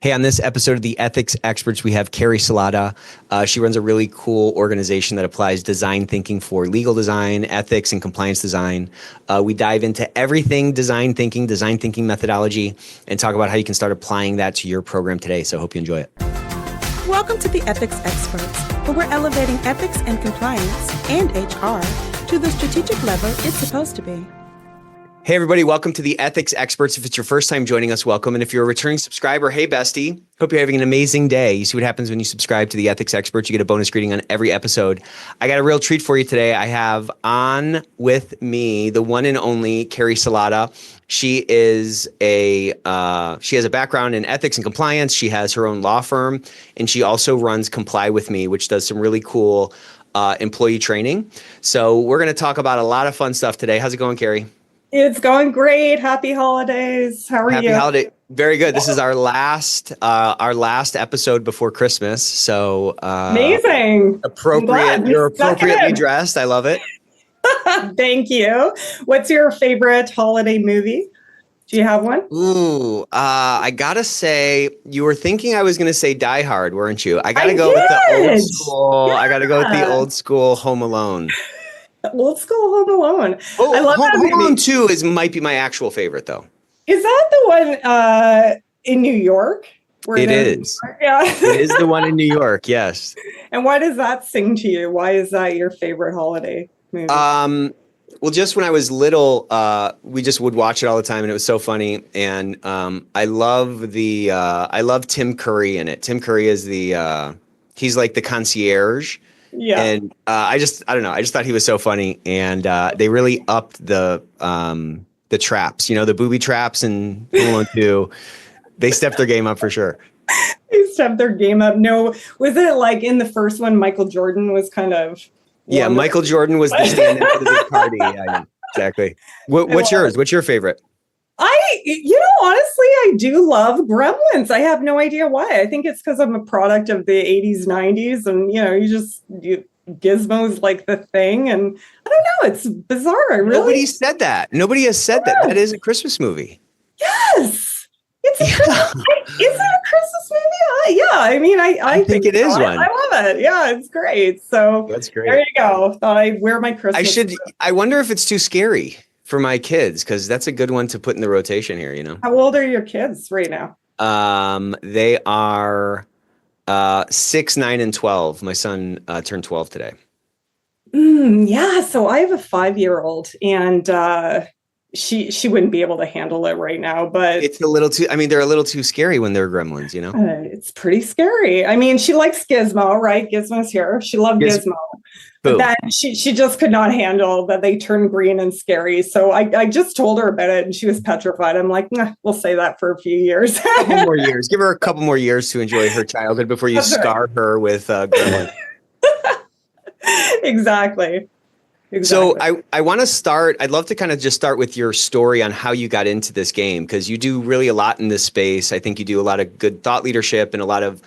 Hey, on this episode of the Ethics Experts, we have Kerri Salata. She runs a really cool organization that applies design thinking for legal design, ethics, and compliance design. We dive into everything design thinking methodology, and talk about how you can start applying that to your program today. So I hope you enjoy it. Welcome to the Ethics Experts, where we're elevating ethics and compliance and HR to the strategic level it's supposed to be. Hey, everybody. Welcome to the Ethics Experts. If it's your first time joining us, welcome. And if you're a returning subscriber, hey, bestie. Hope you're having an amazing day. You see what happens when you subscribe to the Ethics Experts. You get a bonus greeting on every episode. I got a real treat for you today. I have on with me the one and only Kerri Salata. She has a background in ethics and compliance. She has her own law firm, and she also runs Comply With Me, which does some really cool employee training. So we're going to talk about a lot of fun stuff today. How's it going, Kerri? It's going great. Happy holidays. How are you? Happy holiday. Very good. This is our last episode before Christmas. So amazing. Appropriate. You're appropriately dressed. I love it. Thank you. What's your favorite holiday movie? Do you have one? Ooh, I gotta say, you were thinking I was gonna say Die Hard, weren't you? I gotta go did. with the old school. I gotta go with the old school Home Alone. Old school Home Alone. Oh, I love Home that Alone 2 might be my actual favorite, though. Is that the one in New York? It is. Yeah. It is the one in New York, yes. And why does that sing to you? Why is that your favorite holiday movie? Well, just when I was little, we just would watch it all the time, and it was so funny. And I love Tim Curry in it. Tim Curry is he's like the concierge. Yeah. And I don't know. I just thought he was so funny, and they really upped the traps. You know, the booby traps in Home Alone 2. They stepped their game up for sure. They stepped their game up. No, was it like in the first one, Michael Jordan was kind of... Yeah, Michael Jordan was the stand-in for the big party. Yeah, exactly. What's yours? What's your favorite? Honestly, I do love Gremlins. I have no idea why. I think it's because I'm a product of the 80s, 90s, and Gizmo's like the thing. And I don't know, it's bizarre. Nobody said that. Nobody has said that. That is a Christmas movie. Yes. It's a Christmas. Is it a Christmas movie? Yeah. I mean, I think it is one. I love it. Yeah, it's great. So that's great. There you go. Thought I'd wear my Christmas. I wonder if it's too scary for my kids, because that's a good one to put in the rotation here, you know. How old are your kids right now? They are 6, 9, and 12. My son turned 12 today. Yeah, so I have a 5-year-old, and she wouldn't be able to handle it right now, but it's a little too, I mean, they're a little too scary when they're gremlins, you know. It's pretty scary. I mean, she likes Gizmo, right? Gizmo's here. She loved Gizmo. But then she just could not handle that they turn green and scary. So I just told her about it, and she was petrified. I'm like, nah, we'll say that for a few years. A couple more years. Give her a couple more years to enjoy her childhood before you scar her with gremlins. Exactly. So I want to start, I'd love to kind of just start with your story on how you got into this game, because you do really a lot in this space. I think you do a lot of good thought leadership and a lot of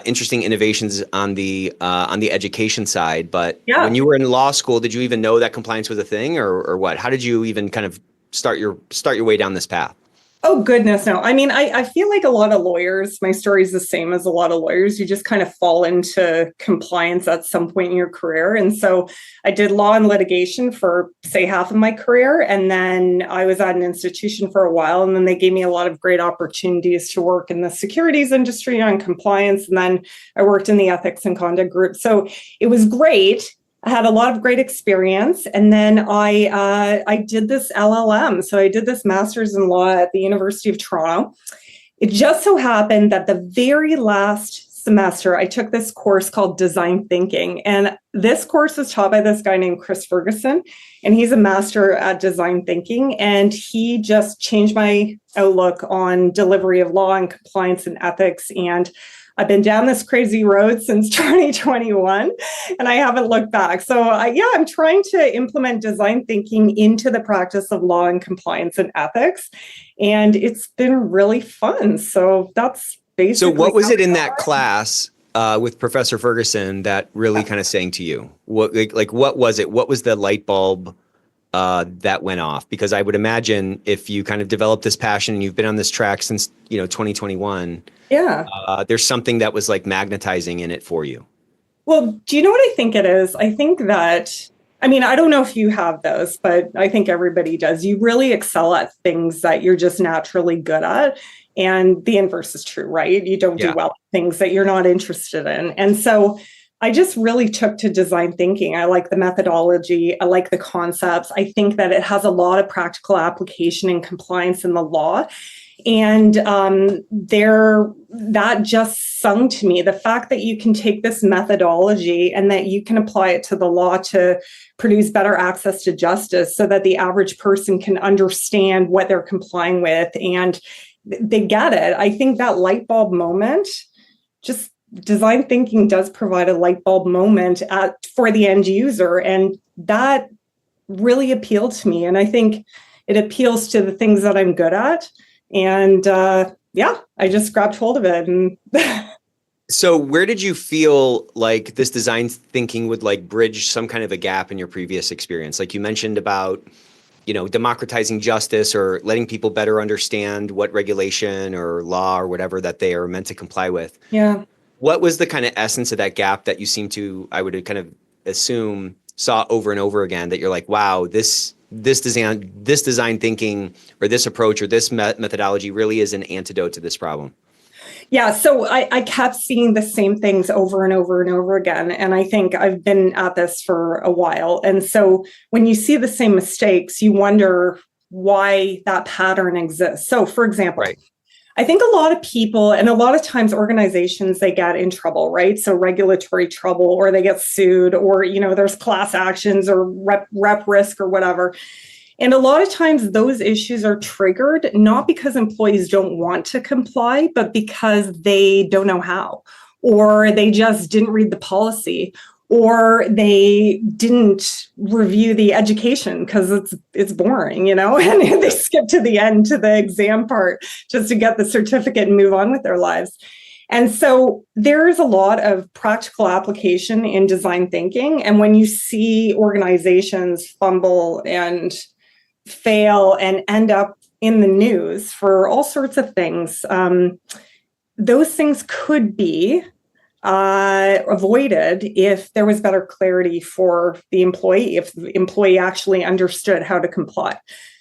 interesting innovations on the education side. But when you were in law school, did you even know that compliance was a thing, or what? How did you even kind of start your way down this path? Oh, goodness, no. I mean, I feel like a lot of lawyers, my story is the same as a lot of lawyers. You just kind of fall into compliance at some point in your career. And so I did law and litigation for, say, half of my career. And then I was at an institution for a while. And then they gave me a lot of great opportunities to work in the securities industry on compliance. And then I worked in the ethics and conduct group. So it was great. I had a lot of great experience. And then I did this LLM. So I did this master's in law at the University of Toronto. It just so happened that the very last semester, I took this course called Design Thinking. And this course was taught by this guy named Chris Ferguson. And he's a master at Design Thinking. And he just changed my outlook on delivery of law and compliance and ethics. And I've been down this crazy road since 2021, and I haven't looked back. So I'm trying to implement design thinking into the practice of law and compliance and ethics. And it's been really fun. So that's basically. So what was it in that class with Professor Ferguson that really kind of sang to you? What was it? What was the light bulb that went off? Because I would imagine if you kind of developed this passion and you've been on this track since, 2021, Yeah. there's something that was like magnetizing in it for you. Well, do you know what I think it is? I think that, I mean, I don't know if you have those, but I think everybody does. You really excel at things that you're just naturally good at. And the inverse is true, right? You don't do well at things that you're not interested in. And so I just really took to design thinking. I like the methodology. I like the concepts. I think that it has a lot of practical application and compliance in the law. And that just sung to me. The fact that you can take this methodology and that you can apply it to the law to produce better access to justice so that the average person can understand what they're complying with and they get it. I think that light bulb moment, just design thinking does provide a light bulb moment for the end user. And that really appealed to me. And I think it appeals to the things that I'm good at. And I just grabbed hold of it. And So where did you feel like this design thinking would like bridge some kind of a gap in your previous experience? Like you mentioned about, democratizing justice or letting people better understand what regulation or law or whatever that they are meant to comply with. Yeah. What was the kind of essence of that gap that you seem to, I would kind of assume, saw over and over again, that you're like, wow, this design thinking or this approach or this methodology really is an antidote to this problem? Yeah, so I kept seeing the same things over and over and over again. And I think I've been at this for a while. And so when you see the same mistakes, you wonder why that pattern exists. So for example, I think a lot of people and a lot of times organizations, they get in trouble, right? So regulatory trouble, or they get sued, or, there's class actions or rep risk or whatever. And a lot of times those issues are triggered, not because employees don't want to comply, but because they don't know how, or they just didn't read the policy, or they didn't review the education because it's boring, and they skip to the end, to the exam part, just to get the certificate and move on with their lives. And so there's a lot of practical application in design thinking. And when you see organizations fumble and fail and end up in the news for all sorts of things, those things could be avoided if there was better clarity for the employee, if the employee actually understood how to comply.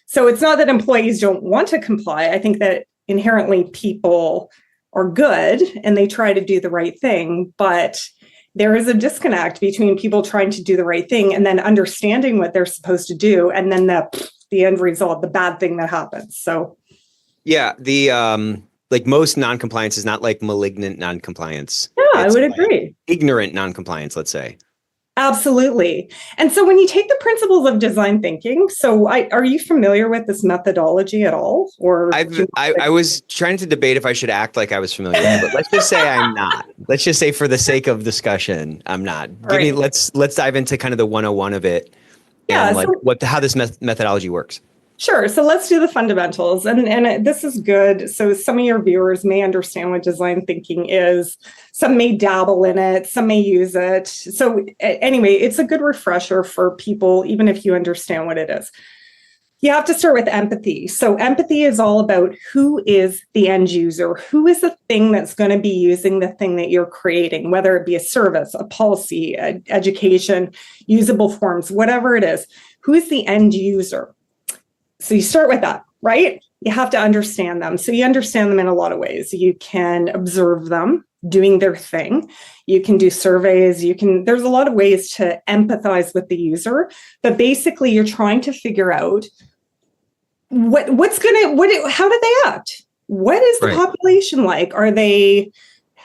So it's not that employees don't want to comply. I think that inherently people are good and they try to do the right thing, but there is a disconnect between people trying to do the right thing and then understanding what they're supposed to do, and then the end result, the bad thing that happens. So yeah, the like most non-compliance is not like malignant non-compliance. Yeah, it's I would agree. Ignorant non-compliance, let's say. Absolutely. And so when you take the principles of design thinking, so are you familiar with this methodology at all? Or I was trying to debate if I should act like I was familiar with it, but let's just say I'm not. Let's just say for the sake of discussion, I'm not. Let's dive into kind of the 101 of it. Yeah, and like how this methodology works. Sure. So let's do the fundamentals. And this is good. So some of your viewers may understand what design thinking is. Some may dabble in it. Some may use it. So anyway, it's a good refresher for people, even if you understand what it is. You have to start with empathy. So empathy is all about who is the end user, who is the thing that's going to be using the thing that you're creating, whether it be a service, a policy, education, usable forms, whatever it is. Who is the end user? So you start with that, right? You have to understand them. So you understand them in a lot of ways. You can observe them doing their thing. You can do surveys. There's a lot of ways to empathize with the user, but basically you're trying to figure out how do they act? What is the population like?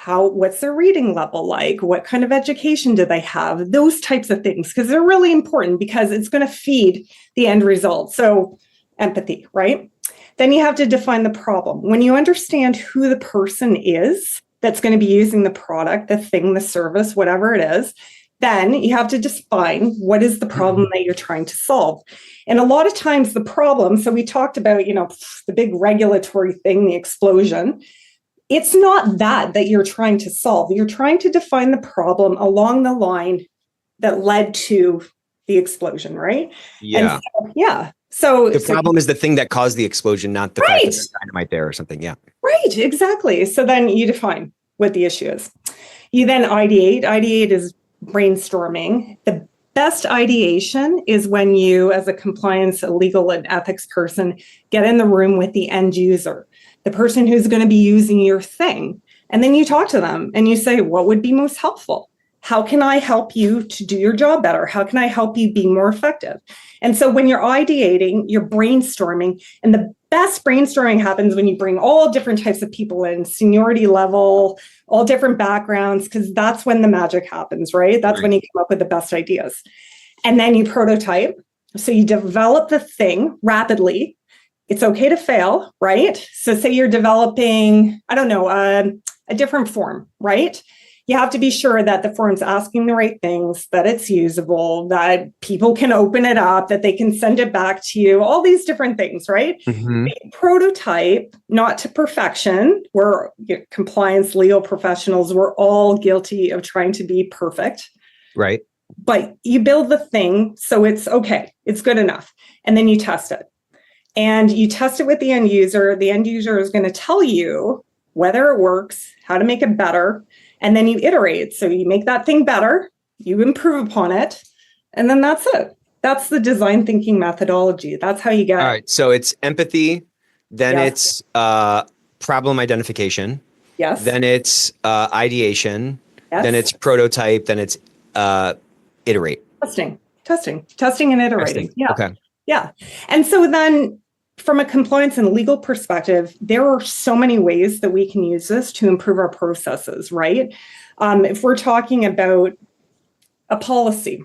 What's their reading level like? What kind of education do they have? Those types of things, because they're really important because it's going to feed the end result. So empathy, right? Then you have to define the problem. When you understand who the person is that's going to be using the product, the thing, the service, whatever it is, then you have to define what is the problem that you're trying to solve. And a lot of times the problem, so we talked about, the big regulatory thing, the explosion. It's not that you're trying to solve. You're trying to define the problem along the line that led to the explosion, right? Yeah. And so, yeah. So The problem is the thing that caused the explosion, not the fact that right, there's dynamite there or something. Yeah. right, exactly. So then you define what the issue is. You then ideate. Ideate is brainstorming. The best ideation is when you, as a compliance, a legal, and ethics person, get in the room with the end user, the person who's going to be using your thing. And then you talk to them and you say, what would be most helpful? How can I help you to do your job better? How can I help you be more effective? And so when you're ideating, you're brainstorming, and the best brainstorming happens when you bring all different types of people in, seniority level, all different backgrounds, because that's when the magic happens, right? That's when you come up with the best ideas. And then you prototype. So you develop the thing rapidly. It's okay to fail, right? So say you're developing, I don't know, a different form, right? You have to be sure that the form's asking the right things, that it's usable, that people can open it up, that they can send it back to you, all these different things, right? Mm-hmm. Prototype, not to perfection. We're compliance legal professionals. We're all guilty of trying to be perfect. Right. But you build the thing so it's okay, it's good enough. And then you test it. And you test it with the end user. The end user is going to tell you whether it works, how to make it better. And then you iterate. So you make that thing better, you improve upon it, and then that's it. That's the design thinking methodology. That's how you get. All right. So it's empathy, then Yes. it's problem identification, Yes. then it's ideation, Yes. then it's prototype, then it's iterate. Testing and iterating. Testing. Yeah. Okay. Yeah. And so then from a compliance and legal perspective, there are so many ways that we can use this to improve our processes, right? If we're talking about a policy,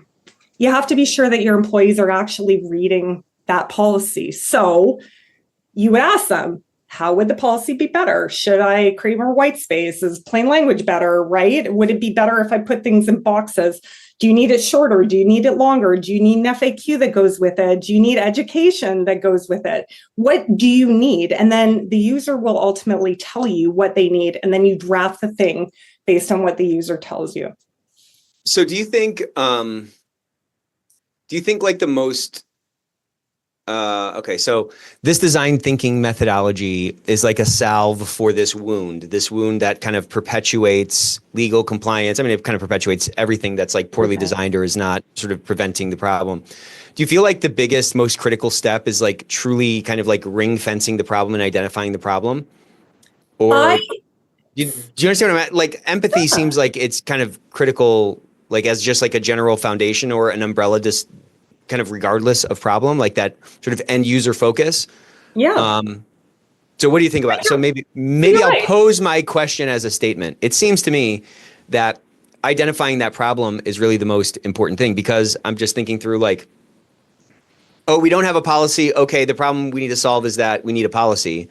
you have to be sure that your employees are actually reading that policy. So you would ask them, how would the policy be better? Should I create more white space? Is plain language better, right? Would it be better if I put things in boxes? Do you need it shorter? Do you need it longer? Do you need an FAQ that goes with it? Do you need education that goes with it? What do you need? And then the user will ultimately tell you what they need. And then you draft the thing based on what the user tells you. So do you think like the most okay, so this design thinking methodology is like a salve for this wound that kind of perpetuates legal compliance. I mean, it kind of perpetuates everything that's like poorly designed or is not sort of preventing the problem. Do you feel like the biggest, most critical step is like truly kind of like ring fencing the problem and identifying the problem? Or do you understand what I'm at? Like empathy seems like it's kind of critical, like as just like a general foundation or an umbrella, just kind of regardless of problem, like that sort of end user focus. Yeah. So what do you think about it? So maybe I'll pose my question as a statement. It seems to me that identifying that problem is really the most important thing, because I'm just thinking through like, oh, we don't have a policy. Okay, the problem we need to solve is that we need a policy.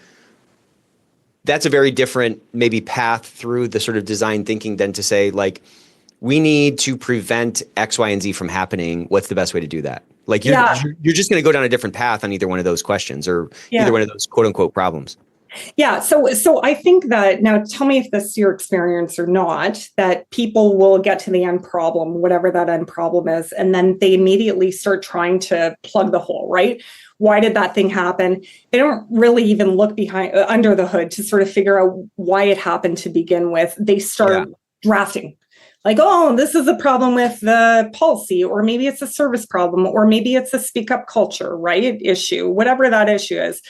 That's a very different maybe path through the sort of design thinking than to say like, we need to prevent X, Y, and Z from happening. What's the best way to do that? Like you're just going to go down a different path on either one of those questions or either one of those quote unquote problems. Yeah. So I think that, now tell me if this is your experience or not, that people will get to the end problem, whatever that end problem is, and then they immediately start trying to plug the hole, right? Why did that thing happen? They don't really even look behind under the hood to sort of figure out why it happened to begin with. They start drafting. Like, oh, this is a problem with the policy, or maybe it's a service problem, or maybe it's a speak up culture, right? Issue, whatever that issue is.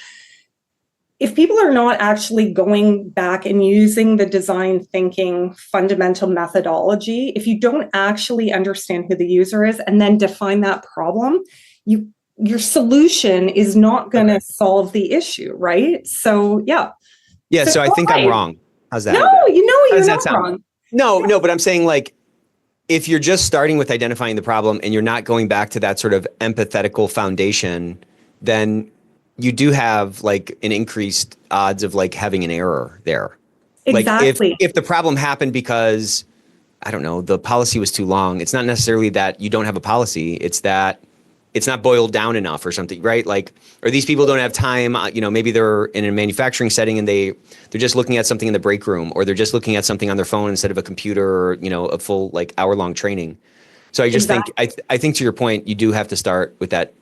If people are not actually going back and using the design thinking fundamental methodology, if you don't actually understand who the user is and then define that problem, your solution is not going to solve the issue, right? So, yeah. Yeah, so I think I'm wrong. How's that? No, you're not wrong. No, but I'm saying like, if you're just starting with identifying the problem and you're not going back to that sort of empathetical foundation, then you do have like an increased odds of like having an error there. Exactly. Like if the problem happened because, I don't know, the policy was too long, it's not necessarily that you don't have a policy, it's that it's not boiled down enough or something, right? Like, or these people don't have time, maybe they're in a manufacturing setting and they're just looking at something in the break room, or they're just looking at something on their phone instead of a computer or, a full like hour-long training. So I just Exactly. think, I think to your point, you do have to start with that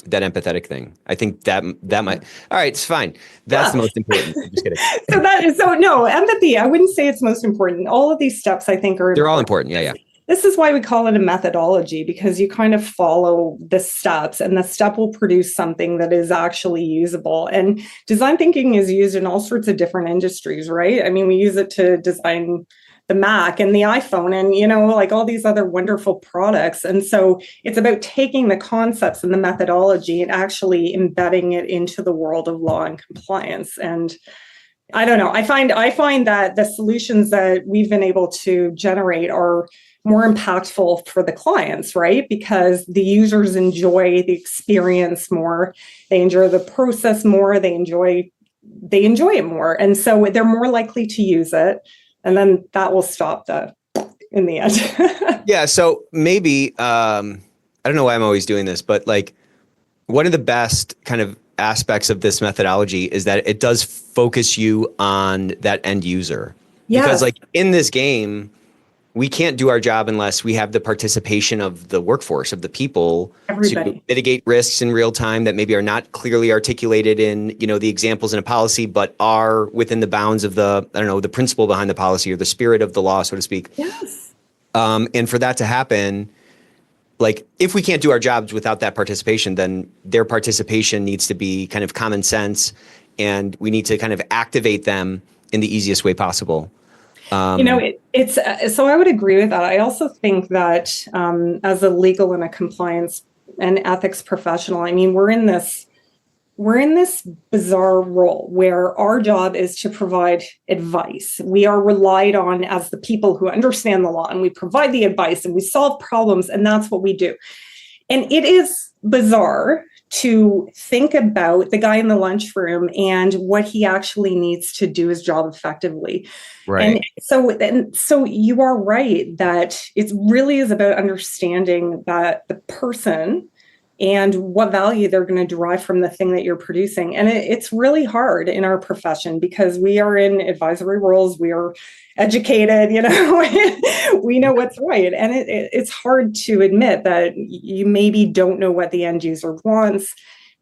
empathetic thing. I think that might, all right, it's fine. That's the Yeah. most important. I'm just kidding. So no, empathy, I wouldn't say it's most important. All of these steps I think are They're all important. important. Yeah. This is why we call it a methodology, because you kind of follow the steps and the step will produce something that is actually usable. And design thinking is used in all sorts of different industries, right? I mean, we use it to design the Mac and the iPhone and, like all these other wonderful products. And so it's about taking the concepts and the methodology and actually embedding it into the world of law and compliance. And I don't know. I find that the solutions that we've been able to generate are more impactful for the clients, right? Because the users enjoy the experience more, they enjoy the process more, they enjoy it more, and so they're more likely to use it, and then that will stop in the end. Yeah. So maybe I don't know why I'm always doing this, but like one of the best kind of aspects of this methodology is that it does focus you on that end user. Yes. Because like in this game, we can't do our job unless we have the participation of the workforce, of the people, Everybody. to mitigate risks in real time that maybe are not clearly articulated in, the examples in a policy, but are within the bounds of the principle behind the policy or the spirit of the law, so to speak. Yes. And for that to happen, like if we can't do our jobs without that participation, then their participation needs to be kind of common sense, and we need to kind of activate them in the easiest way possible. It's so I would agree with that. I also think that as a legal and a compliance and ethics professional, I mean, we're in this bizarre role where our job is to provide advice. We are relied on as the people who understand the law, and we provide the advice and we solve problems, and that's what we do. And it is bizarre to think about the guy in the lunchroom and what he actually needs to do his job effectively. Right. And so you are right that it really is about understanding that the person and what value they're going to derive from the thing that you're producing. And it's really hard in our profession because we are in advisory roles. We are educated, we know what's right. And it's hard to admit that you maybe don't know what the end user wants.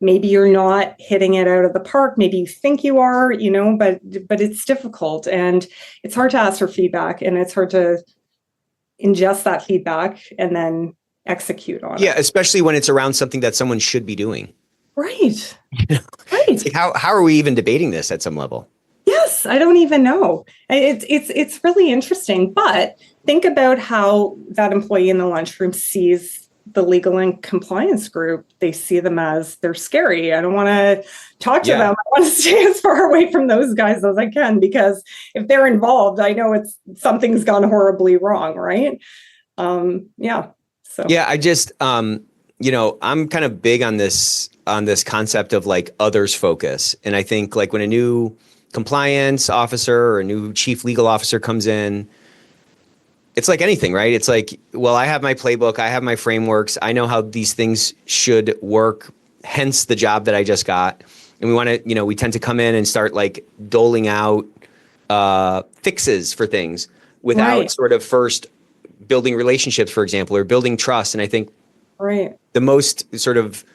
Maybe you're not hitting it out of the park. Maybe you think you are, but it's difficult, and it's hard to ask for feedback, and it's hard to ingest that feedback and then execute on it. Yeah, especially when it's around something that someone should be doing. Right. Right. Like how are we even debating this at some level? Yes, I don't even know. It's really interesting. But think about how that employee in the lunchroom sees the legal and compliance group. They see them as they're scary. I don't want to talk to them. I want to stay as far away from those guys as I can, because if they're involved, I know something's gone horribly wrong, right? So yeah, I just I'm kind of big on this concept of like others focus. And I think like when a new compliance officer or a new chief legal officer comes in, it's like anything, right? It's like, well, I have my playbook, I have my frameworks, I know how these things should work, hence the job that I just got. And we want to, we tend to come in and start like doling out fixes for things without sort of first building relationships, for example, or building trust. And I think the most sort of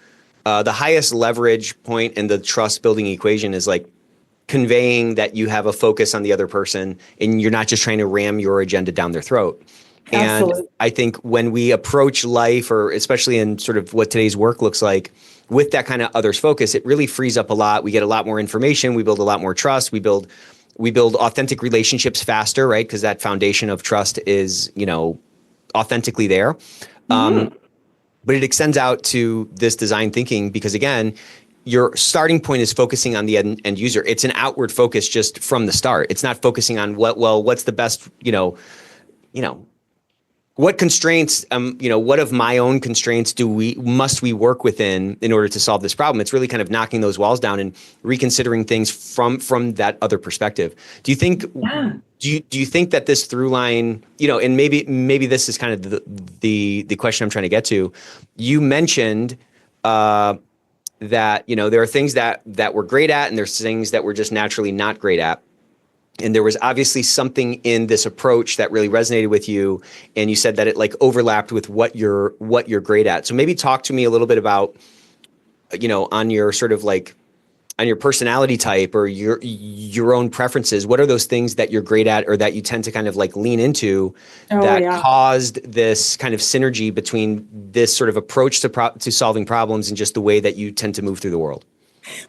the highest leverage point in the trust building equation is like conveying that you have a focus on the other person and you're not just trying to ram your agenda down their throat. Absolutely. And I think when we approach life, or especially in sort of what today's work looks like, with that kind of others focus, it really frees up a lot. We get a lot more information. We build a lot more trust. We build authentic relationships faster, right? Because that foundation of trust is, authentically there. But it extends out to this design thinking because, again, your starting point is focusing on the end user. It's an outward focus just from the start. It's not focusing on what's the best, what constraints, what of my own constraints must we work within in order to solve this problem? It's really kind of knocking those walls down and reconsidering things from that other perspective. Do you think, do you think that this through line, and maybe this is kind of the question I'm trying to get to. You mentioned, that, there are things that we're great at and there's things that we're just naturally not great at. And there was obviously something in this approach that really resonated with you. And you said that it like overlapped with what you're great at. So maybe talk to me a little bit about, on your sort of like on your personality type or your own preferences. What are those things that you're great at or that you tend to kind of like lean into caused this kind of synergy between this sort of approach to solving problems and just the way that you tend to move through the world?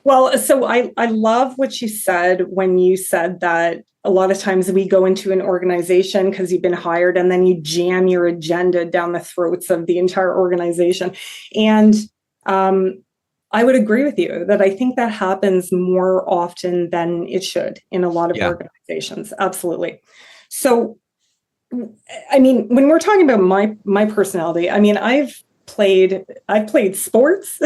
Well, so I love what you said when you said that a lot of times we go into an organization because you've been hired and then you jam your agenda down the throats of the entire organization. And I would agree with you that I think that happens more often than it should in a lot of organizations. Absolutely. So, I mean, when we're talking about my personality, I mean, I've played sports,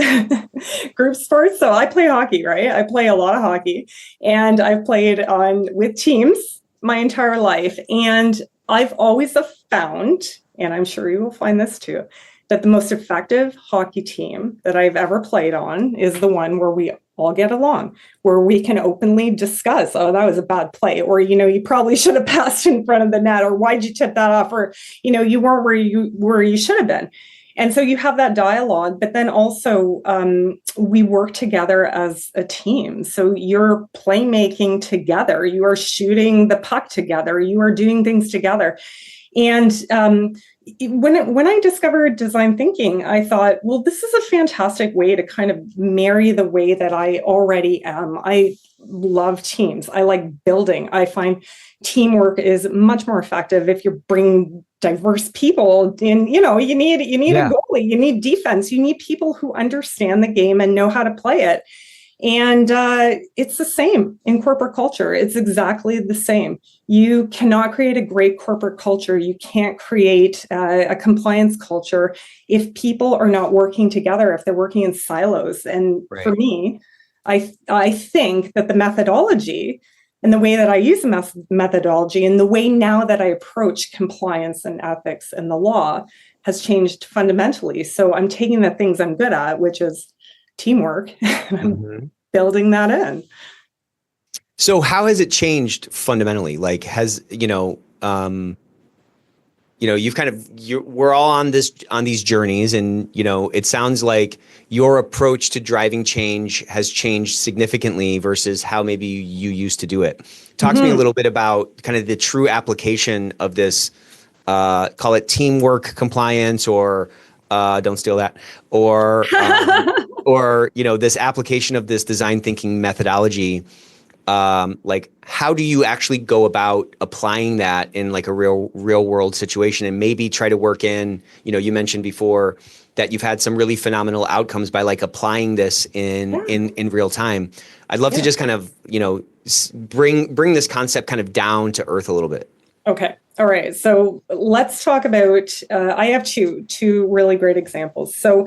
group sports. So I play hockey, right? I play a lot of hockey, and I've played with teams my entire life. And I've always found, and I'm sure you will find this too, that the most effective hockey team that I've ever played on is the one where we all get along, where we can openly discuss, oh, that was a bad play, or, you probably should have passed in front of the net, or why'd you tip that off, or, you weren't where you should have been. And so you have that dialogue, but then also we work together as a team. So you're playmaking together, you are shooting the puck together, you are doing things together. And when I discovered design thinking, I thought, well, this is a fantastic way to kind of marry the way that I already am. I love teams. I like building. I find teamwork is much more effective if you're bringing diverse people in. You need a goalie, you need defense, you need people who understand the game and know how to play it. And it's the same in corporate culture. It's exactly the same. You cannot create a great corporate culture. You can't create a compliance culture if people are not working together, if they're working in silos. And for me, I think that the methodology and the way that I use the methodology and the way now that I approach compliance and ethics and the law has changed fundamentally. So I'm taking the things I'm good at, which is teamwork, and I'm building that in. So how has it changed fundamentally? Like, we're all on these journeys, and, it sounds like your approach to driving change has changed significantly versus how maybe you used to do it. Talk to me a little bit about kind of the true application of this, call it teamwork compliance, or don't steal that, or this application of this design thinking methodology. Like, how do you actually go about applying that in like a real world situation, and maybe try to work in, you mentioned before that you've had some really phenomenal outcomes by like applying this in real time. I'd love to just kind of, bring this concept kind of down to earth a little bit. Okay. All right. So let's talk about, I have two really great examples. So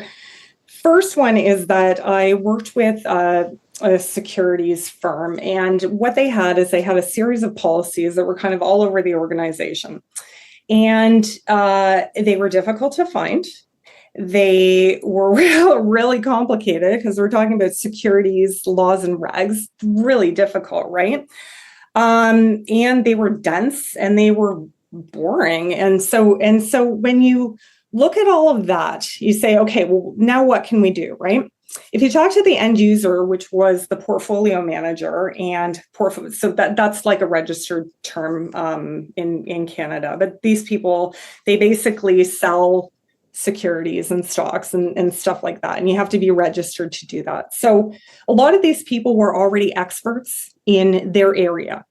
first one is that I worked with a securities firm, and what they had is they had a series of policies that were kind of all over the organization, and they were difficult to find. They were really complicated because we're talking about securities laws and regs, really difficult, right? And they were dense and they were boring. And so when you look at all of that, you say, okay, well, now what can we do, right? If you talk to the end user, which was the portfolio manager, and so that's like a registered term in Canada, but these people, they basically sell securities and stocks and stuff like that. And you have to be registered to do that. So a lot of these people were already experts in their area,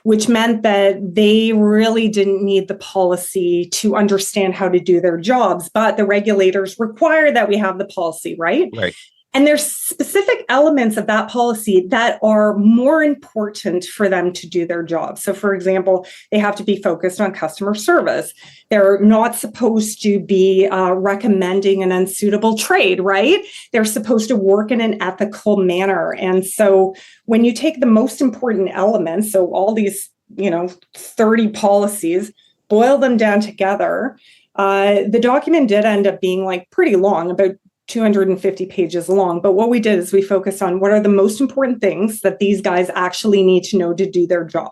which meant that they really didn't need the policy to understand how to do their jobs. But the regulators require that we have the policy, right? Right. And there's specific elements of that policy that are more important for them to do their job. So, for example, they have to be focused on customer service. They're not supposed to be recommending an unsuitable trade, right? They're supposed to work in an ethical manner. And so when you take the most important elements, so all these, 30 policies, boil them down together, the document did end up being like pretty long, about 250 pages long. But what we did is we focused on what are the most important things that these guys actually need to know to do their job.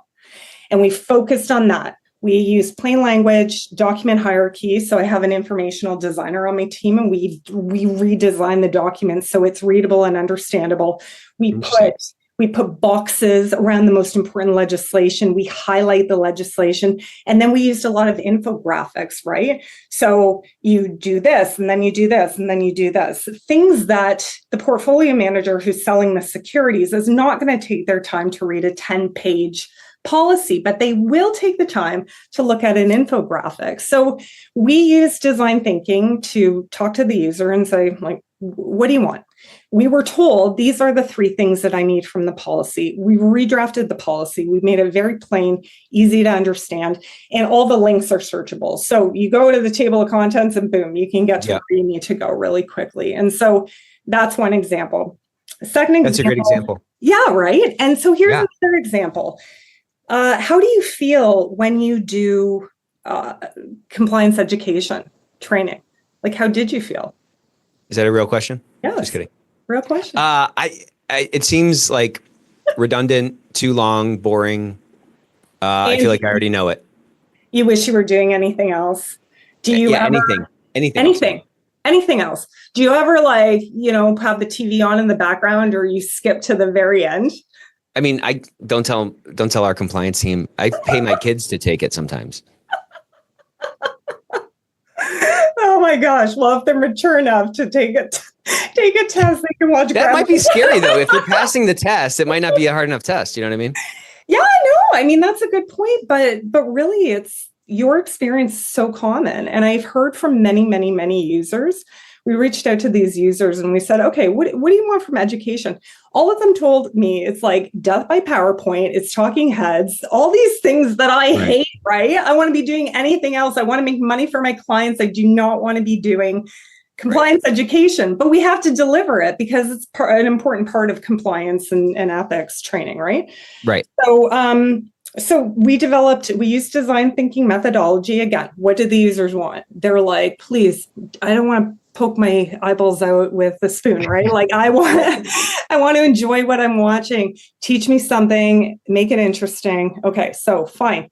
And we focused on that. We use plain language, document hierarchy. So I have an informational designer on my team, and we redesign the document so it's readable and understandable. We put boxes around the most important legislation. We highlight the legislation. And then we used a lot of infographics, right? So you do this, and then you do this, and then you do this. Things that the portfolio manager who's selling the securities is not going to take their time to read a 10-page policy, but they will take the time to look at an infographic. So we use design thinking to talk to the user and say, like, what do you want? We were told these are the 3 things that I need from the policy. We redrafted the policy. We made it very plain, easy to understand, and all the links are searchable. So you go to the table of contents and boom, you can get to where you need to go really quickly. And so that's one example. Second example. That's a great example. Yeah, right. And so here's another example. How do you feel when you do compliance education training? Like, how did you feel? Is that a real question? Yeah. Just kidding. Real question. It seems like redundant, too long, boring. I feel like I already know it. You wish you were doing anything else? Do you ever, anything else? Do you ever have the TV on in the background, or you skip to the very end? I mean, I don't tell our compliance team. I pay my kids to take it sometimes. Oh my gosh! Well, if they're mature enough to take a test, they can watch. That might be scary though. If they're passing the test, it might not be a hard enough test. You know what I mean? Yeah, I know. I mean, that's a good point, but really, it's your experience is so common, and I've heard from many users. We reached out to these users and we said, okay, what do you want from education? All of them told me it's like death by PowerPoint, it's talking heads, all these things that I hate, right? I want to be doing anything else. I want to make money for my clients. I do not want to be doing compliance education, but we have to deliver it because it's an important part of compliance and ethics training, right? Right. So we used design thinking methodology. Again, what do the users want? They're like, please, I don't want to poke my eyeballs out with the spoon, right? Like I want to enjoy what I'm watching. Teach me something, make it interesting. Okay, so fine.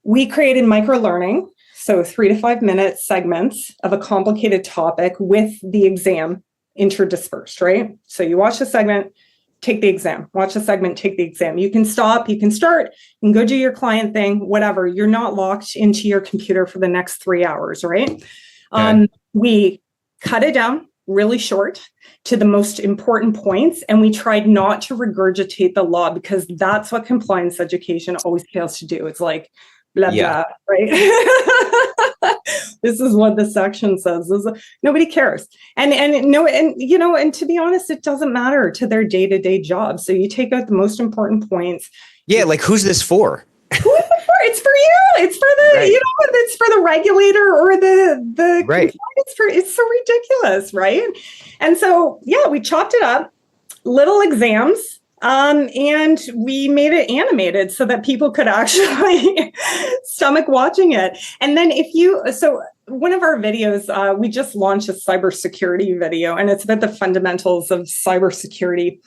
We created micro learning. So 3 to 5 minute segments of a complicated topic with the exam interdispersed, right? So you watch the segment, take the exam, watch the segment, take the exam. You can stop, you can start, you can go do your client thing, whatever. You're not locked into your computer for the next 3 hours, right? Okay. We cut it down really short to the most important points. And we tried not to regurgitate the law because that's what compliance education always fails to do. It's like, blah, blah, right? This is what the section says. Nobody cares. And to be honest, it doesn't matter to their day-to-day job. So you take out the most important points. Yeah, like who's this for? Who is it for? It's for you. It's for the, it's for the regulator or the right. It's so ridiculous, right? And so, we chopped it up, little exams, and we made it animated so that people could actually stomach watching it. And then one of our videos, we just launched a cybersecurity video, and it's about the fundamentals of cybersecurity.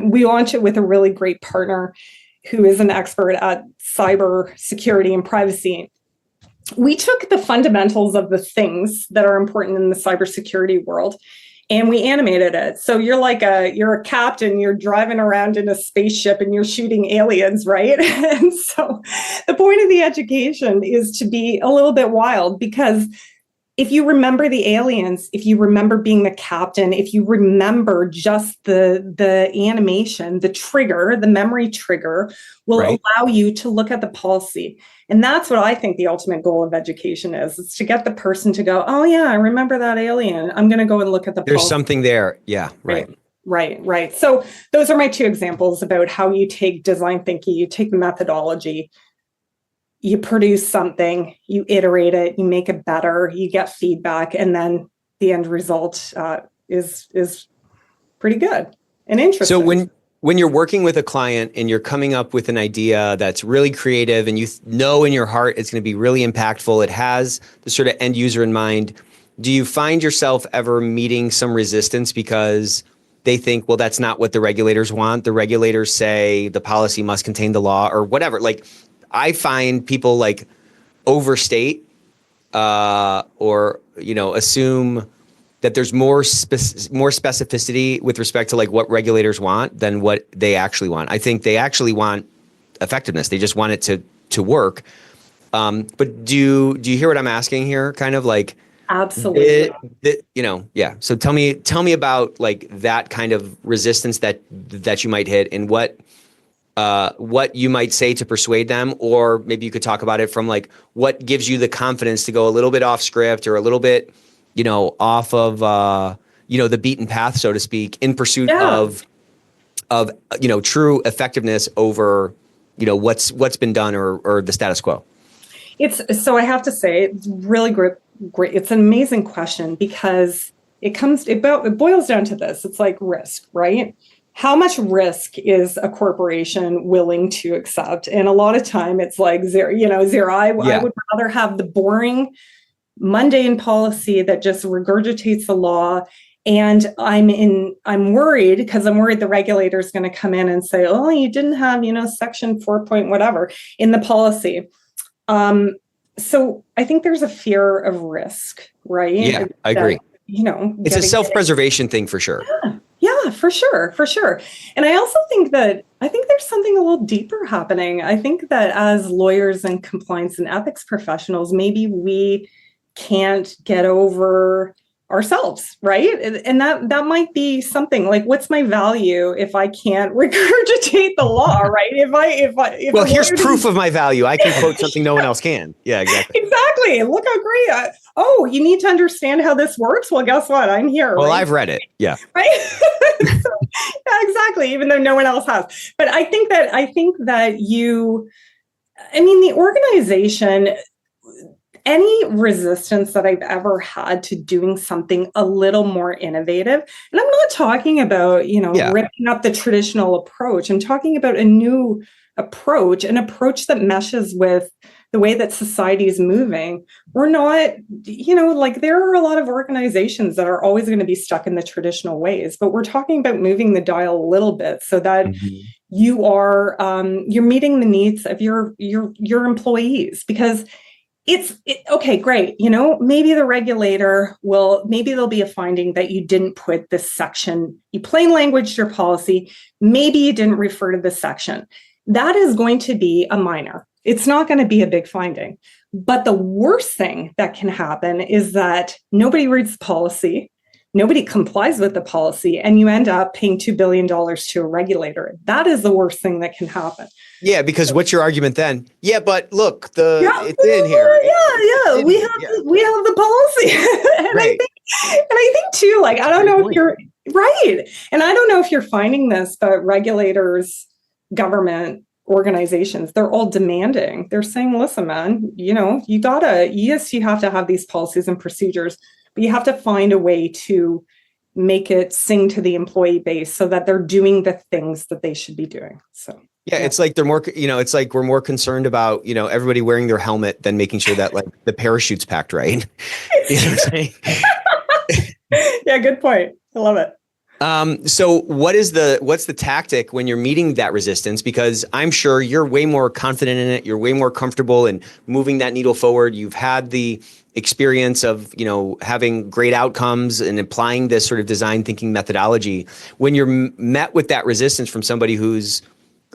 We launched it with a really great partner who is an expert at cyber security and privacy. We took the fundamentals of the things that are important in the cybersecurity world and we animated it. So you're a captain, you're driving around in a spaceship and you're shooting aliens, right? And so the point of the education is to be a little bit wild, because if you remember the aliens, if you remember being the captain, if you remember just the animation, the trigger, the memory trigger will allow you to look at the policy. And that's what I think the ultimate goal of education is to get the person to go, oh yeah, I remember that alien. I'm going to go and look at the There's policy. Something there. Yeah, right. Right. So those are my 2 examples about how you take design thinking, you take the methodology, you produce something, you iterate it, you make it better, you get feedback, and then the end result is pretty good and interesting. So when you're working with a client and you're coming up with an idea that's really creative and you know in your heart it's going to be really impactful, it has the sort of end user in mind, do you find yourself ever meeting some resistance because they think, well, that's not what the regulators want. The regulators say the policy must contain the law or whatever. Like, I find people like overstate or assume that there's more specificity with respect to like what regulators want than what they actually want. I think they actually want effectiveness. They just want it to work. But do you hear what I'm asking here? Kind of like, Absolutely. Yeah. So tell me about like that kind of resistance that you might hit, and what you might say to persuade them, or maybe you could talk about it from like what gives you the confidence to go a little bit off script or a little bit, off of the beaten path, so to speak, in pursuit of true effectiveness over what's been done or the status quo. So I have to say, it's really great. It's an amazing question, because it boils down to this. It's like risk, right? How much risk is a corporation willing to accept? And a lot of time it's like zero. I would rather have the boring, mundane policy that just regurgitates the law. And I'm worried, because I'm worried the regulator is going to come in and say, oh, you didn't have, section 4 point whatever in the policy. So I think there's a fear of risk, right? Yeah, I agree. It's a self-preservation thing for sure. Yeah, for sure. And I also think there's something a little deeper happening. I think that as lawyers and compliance and ethics professionals, maybe we can't get over ourselves, right? And that might be something like, what's my value if I can't regurgitate the law, right? If here's proof of my value. I can quote something no one else can. Yeah, exactly. Exactly. Look how great. You need to understand how this works. Well, guess what? I'm here. Well, right? I've read it. Yeah. Right. Yeah, exactly. Even though no one else has. But I think that the organization, any resistance that I've ever had to doing something a little more innovative, and I'm not talking about, ripping up the traditional approach. I'm talking about a new approach, an approach that meshes with the way that society is moving. We're not, there are a lot of organizations that are always going to be stuck in the traditional ways, but we're talking about moving the dial a little bit so that you are, you're meeting the needs of your employees, because okay, great. Maybe the regulator maybe there'll be a finding that you didn't put this section, you plain language your policy. Maybe you didn't refer to this section. That is going to be a minor. It's not going to be a big finding. But the worst thing that can happen is that nobody reads the policy, nobody complies with the policy, and you end up paying $2 billion to a regulator. That is the worst thing that can happen. Yeah, because what's your argument then? Yeah, but look, it's in here. Yeah. We have the policy. And right. I think too, like, I don't know if you're right. And I don't know if you're finding this, but regulators, government organizations, they're all demanding. They're saying, listen, man, you have to have these policies and procedures, but you have to find a way to make it sing to the employee base so that they're doing the things that they should be doing. So yeah, it's like they're more, it's like we're more concerned about, everybody wearing their helmet than making sure that like the parachute's packed right. You know what I'm saying? Yeah, good point. I love it. So what's the tactic when you're meeting that resistance? Because I'm sure you're way more confident in it. You're way more comfortable in moving that needle forward. You've had the experience of, having great outcomes and applying this sort of design thinking methodology. When you're met with that resistance from somebody who's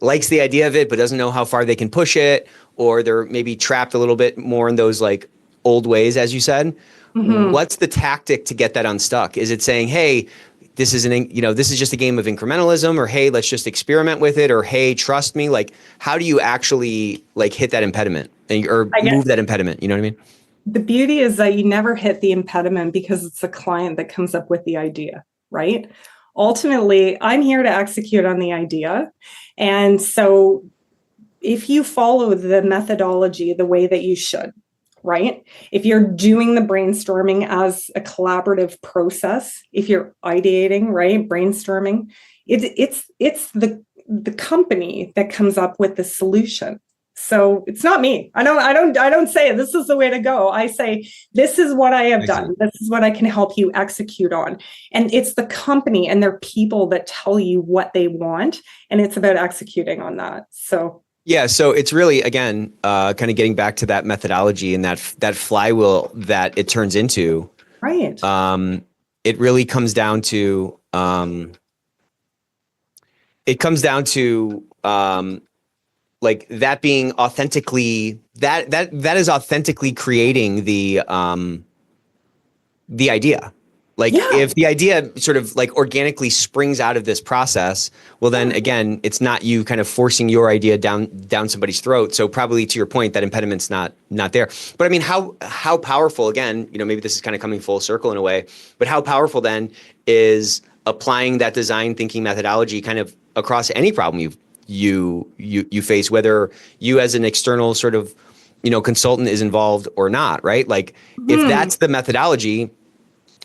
likes the idea of it, but doesn't know how far they can push it, or they're maybe trapped a little bit more in those like old ways, as you said, what's the tactic to get that unstuck? Is it saying, hey, this is this is just a game of incrementalism, or hey, let's just experiment with it, or hey, trust me? Like, how do you actually like hit that impediment or move that impediment? You know what I mean? The beauty is that you never hit the impediment because it's the client that comes up with the idea, right? Ultimately, I'm here to execute on the idea. And so if you follow the methodology the way that you should, right? If you're doing the brainstorming as a collaborative process, if you're ideating, right, brainstorming, it's the company that comes up with the solution. So it's not me. I don't say this is the way to go. I say, this is what I have done. This is what I can help you execute on. And it's the company and their people that tell you what they want. And it's about executing on that. So yeah, so it's really, again, kind of getting back to that methodology and that flywheel that it turns into. Right. It really comes down to like that being authentically that is authentically creating the idea. Like if the idea sort of like organically springs out of this process, well, then again, it's not you kind of forcing your idea down somebody's throat. So probably to your point, that impediment's not there. But I mean, how powerful, again, maybe this is kind of coming full circle in a way, but how powerful then is applying that design thinking methodology kind of across any problem you face, whether you as an external sort of, consultant is involved or not, right? Like if that's the methodology,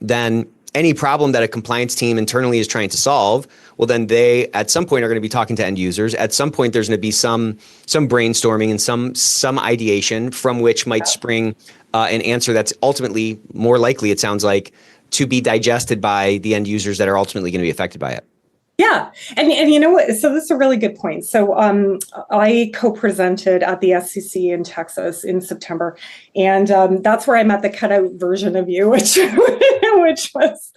then any problem that a compliance team internally is trying to solve, well, then they at some point are going to be talking to end users. At some point, there's going to be some brainstorming and some ideation from which might spring an answer that's ultimately more likely, it sounds like, to be digested by the end users that are ultimately going to be affected by it. Yeah. And you know what? So this is a really good point. So I co-presented at the SCC in Texas in September. And that's where I met the cutout version of you, which was...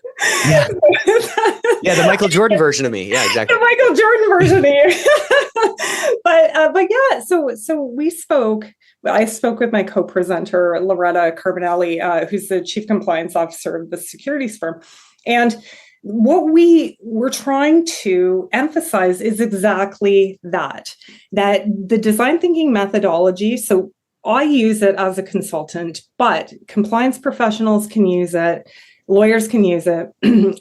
Yeah. The Michael Jordan version of me. Yeah, exactly. The Michael Jordan version of you. But yeah, so we spoke. I spoke with my co-presenter, Loretta Carbonelli, who's the chief compliance officer of the securities firm. And what we were trying to emphasize is exactly that the design thinking methodology. So I use it as a consultant, but compliance professionals can use it, lawyers can use it,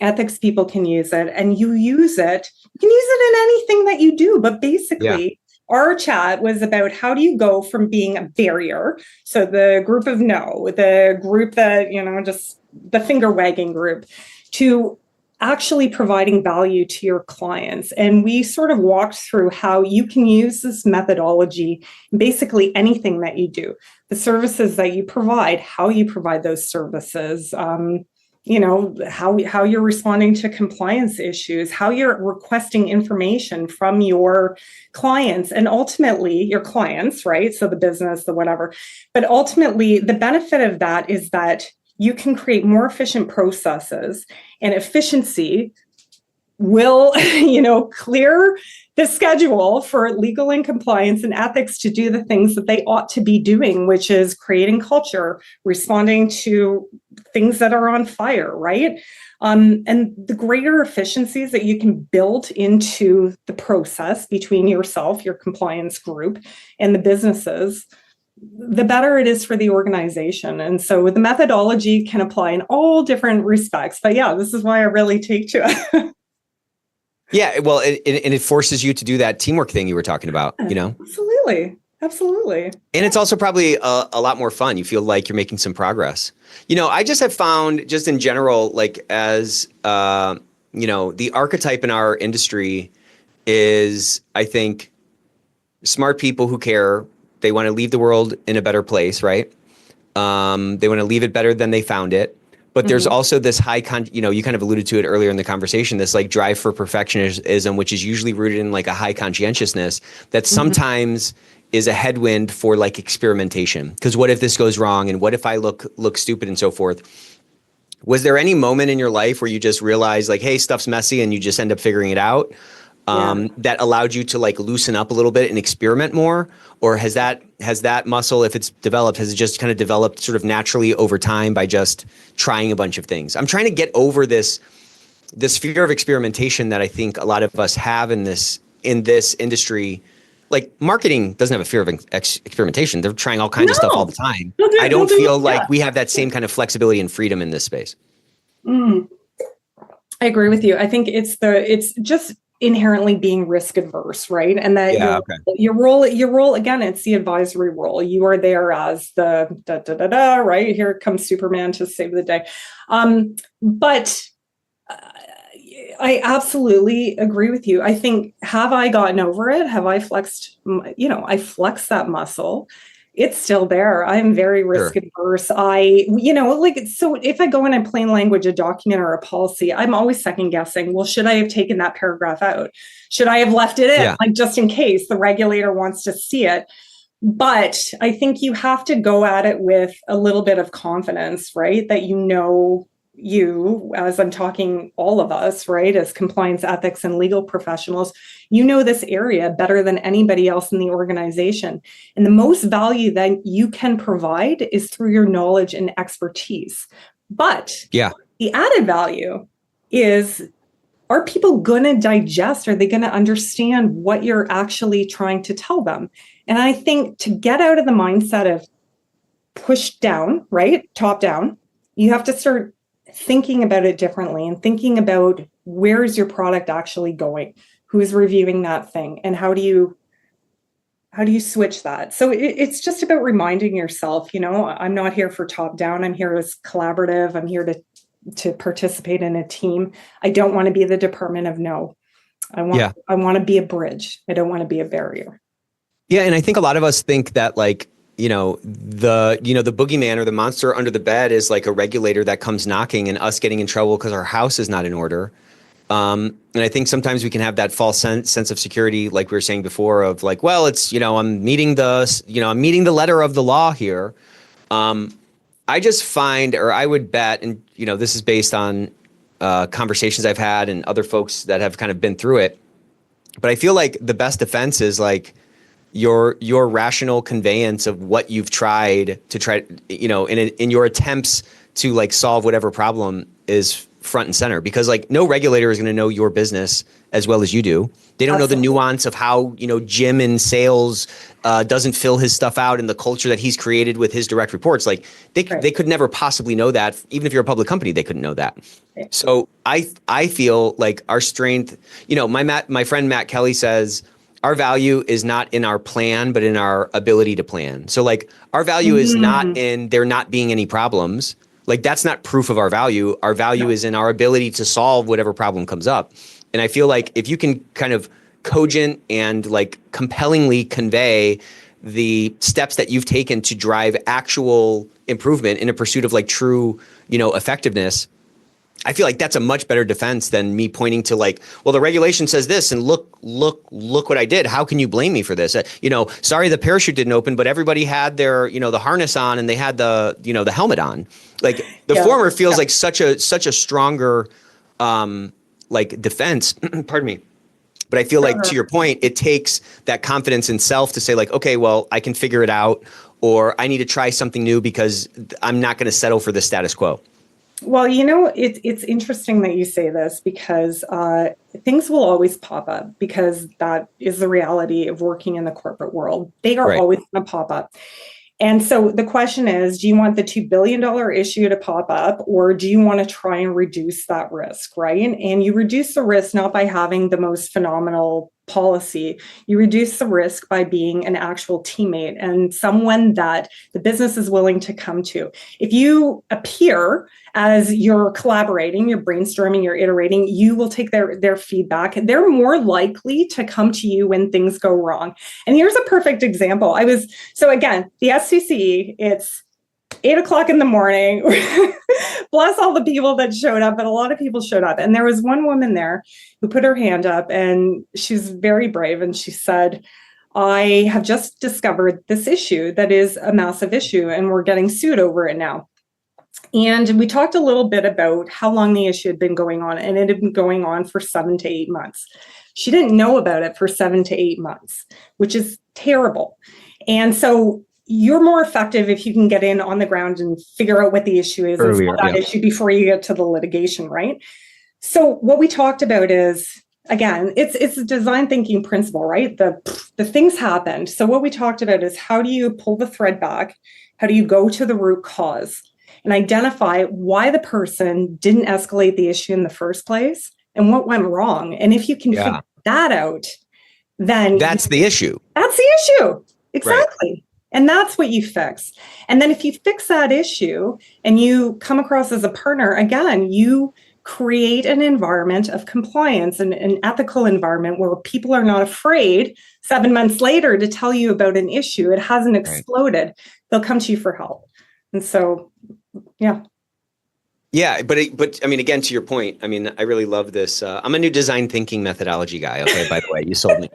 ethics people can use it, and you can use it in anything that you do. But basically, our chat was about how do you go from being a barrier, so the group of no, the group that, just the finger wagging group, to actually providing value to your clients. And we sort of walked through how you can use this methodology in basically anything that you do, the services that you provide, how you provide those services, how you're responding to compliance issues, how you're requesting information from your clients and ultimately your clients, right? So the business, the whatever. But ultimately, the benefit of that is that you can create more efficient processes, and efficiency will, clear the schedule for legal and compliance and ethics to do the things that they ought to be doing, which is creating culture, responding to things that are on fire, right? And the greater efficiencies that you can build into the process between yourself, your compliance group, and the businesses, the better it is for the organization. And so the methodology can apply in all different respects. But yeah, this is why I really take to it. Yeah, well, and it forces you to do that teamwork thing you were talking about, Absolutely. And it's also probably a lot more fun. You feel like you're making some progress. I just have found, just in general, like as, the archetype in our industry is, I think, smart people who care. They want to leave the world in a better place, right? They want to leave it better than they found it. But there's also this high, you kind of alluded to it earlier in the conversation, this like drive for perfectionism, which is usually rooted in like a high conscientiousness that sometimes is a headwind for like experimentation. Because what if this goes wrong? And what if I look stupid and so forth? Was there any moment in your life where you just realized like, hey, stuff's messy and you just end up figuring it out? That allowed you to like loosen up a little bit and experiment more? Or has that muscle, if it's developed, has it just kind of developed sort of naturally over time by just trying a bunch of things? I'm trying to get over this fear of experimentation that I think a lot of us have in this industry. Like marketing doesn't have a fear of experimentation. They're trying all kinds of stuff all the time. I don't feel like we have that same kind of flexibility and freedom in this space. I agree with you. I think it's just inherently being risk adverse, right? And that your role again, it's the advisory role. You are there as the right? Here comes Superman to save the day. But I absolutely agree with you. I think, have I gotten over it? Have I flexed, I flexed that muscle. It's still there. I'm very risk Sure. adverse. So if I go in plain language, a document or a policy, I'm always second guessing. Well, should I have taken that paragraph out? Should I have left it in? Yeah. Like, just in case the regulator wants to see it. But I think you have to go at it with a little bit of confidence, right? That you, as I'm talking all of us, right, as compliance, ethics, and legal professionals, you know this area better than anybody else in the organization. And the most value that you can provide is through your knowledge and expertise. But Yeah. the added value is, are people going to digest? Are they going to understand what you're actually trying to tell them? And I think to get out of the mindset of push down, right, top down, you have to start thinking about it differently and thinking about, where is your product actually going? Who's reviewing that thing? And how do you switch that? So it's just about reminding yourself, I'm not here for top down. I'm here as collaborative. I'm here to participate in a team. I don't want to be the department of no. I want to be a bridge. I don't want to be a barrier. Yeah. And I think a lot of us think that, like, the boogeyman or the monster under the bed is like a regulator that comes knocking and us getting in trouble because our house is not in order. And I think sometimes we can have that false sense of security, like we were saying before, of like, well, it's, I'm meeting the letter of the law here. I just find, or I would bet, and this is based on conversations I've had and other folks that have kind of been through it, but I feel like the best defense is like your rational conveyance of what you've tried in your attempts to like solve whatever problem is front and center, because like no regulator is going to know your business as well as you do. They don't know the nuance of how, Jim in sales doesn't fill his stuff out in the culture that he's created with his direct reports. Like they could never possibly know that. Even if you're a public company, they couldn't know that. Right. So I feel like our strength, my friend Matt Kelly says, our value is not in our plan, but in our ability to plan. So like our value is not in there not being any problems. Like that's not proof of our value. Our value is in our ability to solve whatever problem comes up. And I feel like if you can kind of cogent and like compellingly convey the steps that you've taken to drive actual improvement in a pursuit of like true, effectiveness, I feel like that's a much better defense than me pointing to like, well, the regulation says this and look what I did. How can you blame me for this? Sorry, the parachute didn't open, but everybody had their, the harness on and they had the, the helmet on. Like the former feels like such a stronger, like defense, pardon me. But I feel like to your point, it takes that confidence in self to say like, okay, well, I can figure it out, or I need to try something new because I'm not going to settle for the status quo. Well, it's interesting that you say this, because things will always pop up, because that is the reality of working in the corporate world. They are always going to pop up. And so the question is, do you want the $2 billion issue to pop up, or do you want to try and reduce that risk, right? And you reduce the risk not by having the most phenomenal policy. You reduce the risk by being an actual teammate and someone that the business is willing to come to. If you appear as you're collaborating, you're brainstorming, you're iterating, you will take their feedback. They're more likely to come to you when things go wrong. And here's a perfect example. So again, the SCCE, it's 8:00 in the morning. Bless all the people that showed up, but a lot of people showed up. And there was one woman there who put her hand up, and she's very brave. And she said, I have just discovered this issue that is a massive issue, and we're getting sued over it now. And we talked a little bit about how long the issue had been going on, and it had been going on for 7 to 8 months. She didn't know about it for 7 to 8 months, which is terrible. And so you're more effective if you can get in on the ground and figure out what the issue is earlier, and solve that issue before you get to the litigation, right? So what we talked about is, again, it's a design thinking principle, right? The things happened. So what we talked about is, how do you pull the thread back? How do you go to the root cause and identify why the person didn't escalate the issue in the first place and what went wrong? And if you can figure that out, then that's the issue. That's the issue. Exactly. Right. And that's what you fix. And then if you fix that issue and you come across as a partner, again, you create an environment of compliance and an ethical environment where people are not afraid 7 months later to tell you about an issue. It hasn't exploded. They'll come to you for help. And so, yeah. Yeah, but I mean, again, to your point, I mean, I really love this. I'm a new design thinking methodology guy. Okay, by the way, you sold me.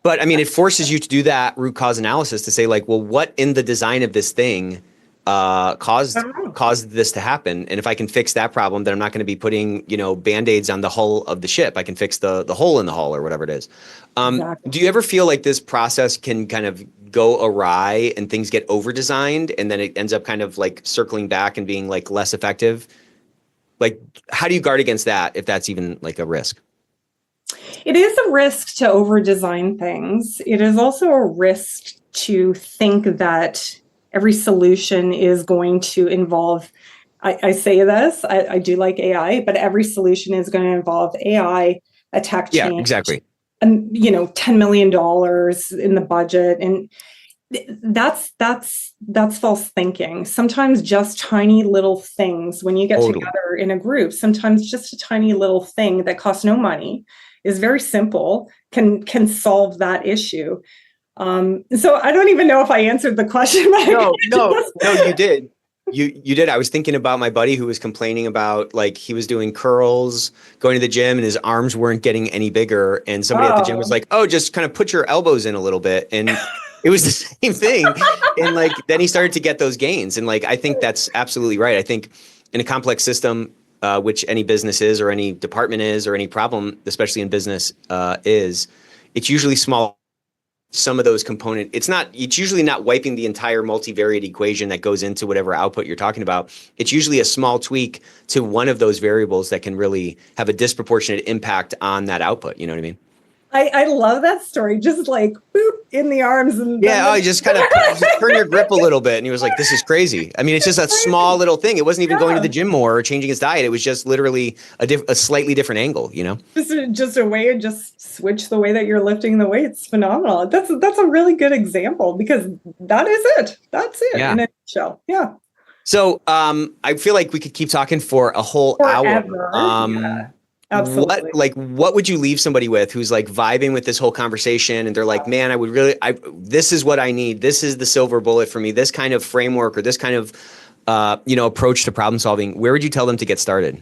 But I mean, it forces you to do that root cause analysis to say, like, well, what in the design of this thing caused this to happen? And if I can fix that problem, then I'm not going to be putting, Band-Aids on the hull of the ship. I can fix the hole in the hull or whatever it is. Exactly. Do you ever feel like this process can kind of go awry and things get over-designed and then it ends up kind of like circling back and being like less effective? Like, how do you guard against that if that's even like a risk? It is a risk to over-design things. It is also a risk to think that every solution is going to involve, I say this, I do like AI, but every solution is going to involve AI, a tech change. Yeah, exactly. And, $10 million in the budget. And that's false thinking. Sometimes just tiny little things, when you get together in a group, sometimes just a tiny little thing that costs no money, is very simple, can solve that issue. So I don't even know if I answered the question. No, you did. You did. I was thinking about my buddy who was complaining about, like, he was doing curls, going to the gym, and his arms weren't getting any bigger. And somebody at the gym was like, "Oh, just kind of put your elbows in a little bit." And it was the same thing. And like, then he started to get those gains. And like, I think that's absolutely right. I think in a complex system, which any business is, or any department is, or any problem, especially in business, it's usually small. Some of those components, it's usually not wiping the entire multivariate equation that goes into whatever output you're talking about. It's usually a small tweak to one of those variables that can really have a disproportionate impact on that output. You know what I mean? I love that story. Just like boop in the arms. And you just kind of turn your grip a little bit. And he was like, this is crazy. I mean, it's just a small little thing. It wasn't even going to the gym more or changing his diet. It was just literally a slightly different angle, Just a way to just switch the way that you're lifting the weights. Phenomenal. That's a really good example, because that is it. That's it in a nutshell. Yeah. So I feel like we could keep talking for a whole hour. Yeah. Absolutely. What would you leave somebody with who's like vibing with this whole conversation and they're like, man, this is what I need. This is the silver bullet for me. This kind of framework or this kind of, approach to problem solving. Where would you tell them to get started?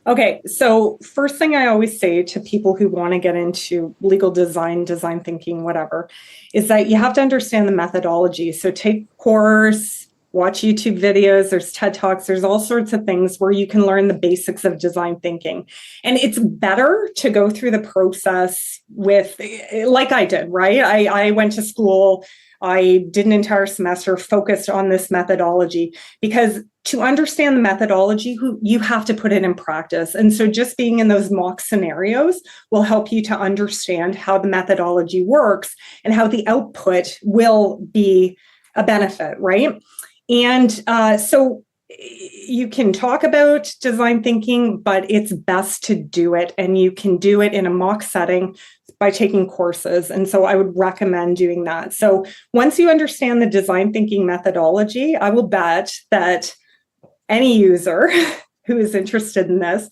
Okay. So first thing I always say to people who want to get into legal design thinking, whatever, is that you have to understand the methodology. So take a course, watch YouTube videos, there's TED Talks, there's all sorts of things where you can learn the basics of design thinking. And it's better to go through the process with, like I did, right? I went to school, I did an entire semester focused on this methodology, because to understand the methodology, you have to put it in practice. And so just being in those mock scenarios will help you to understand how the methodology works and how the output will be a benefit, right? And so you can talk about design thinking, but it's best to do it. And you can do it in a mock setting by taking courses. And so I would recommend doing that. So once you understand the design thinking methodology, I will bet that any user who is interested in this,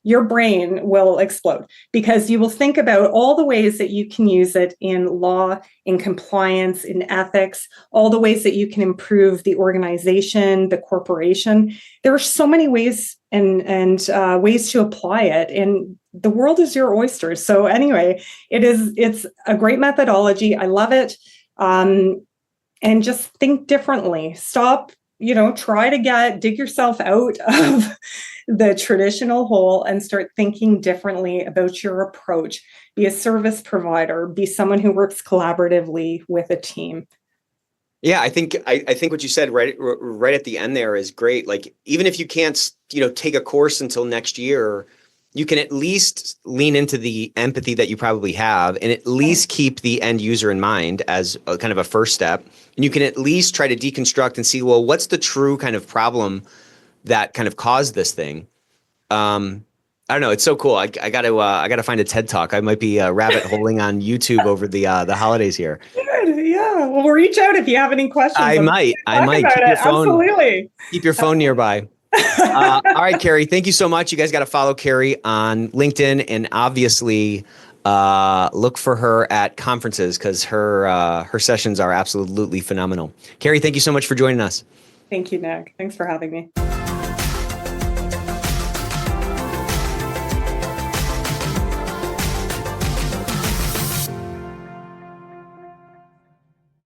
your brain will explode, because you will think about all the ways that you can use it in law, in compliance, in ethics, all the ways that you can improve the organization, the corporation. There are so many ways and ways to apply it, and the world is your oyster. So anyway, it's a great methodology. I love it. And just think differently. Stop, try to dig yourself out of the traditional hole and start thinking differently about your approach. Be a service provider, be someone who works collaboratively with a team. Yeah, I think what you said right at the end there is great. Like, even if you can't, take a course until next year, you can at least lean into the empathy that you probably have, and at least keep the end user in mind as a kind of a first step. And you can at least try to deconstruct and see, well, what's the true kind of problem that kind of caused this thing? I don't know. It's so cool. I gotta find a TED Talk. I might be rabbit holing on YouTube over the holidays here. Good. Yeah. Well, reach out if you have any questions. I might keep your phone. Absolutely. Keep your phone nearby. All right, Kerri, thank you so much. You guys got to follow Kerri on LinkedIn, and obviously look for her at conferences because her sessions are absolutely phenomenal. Kerri, thank you so much for joining us. Thank you, Nick. Thanks for having me.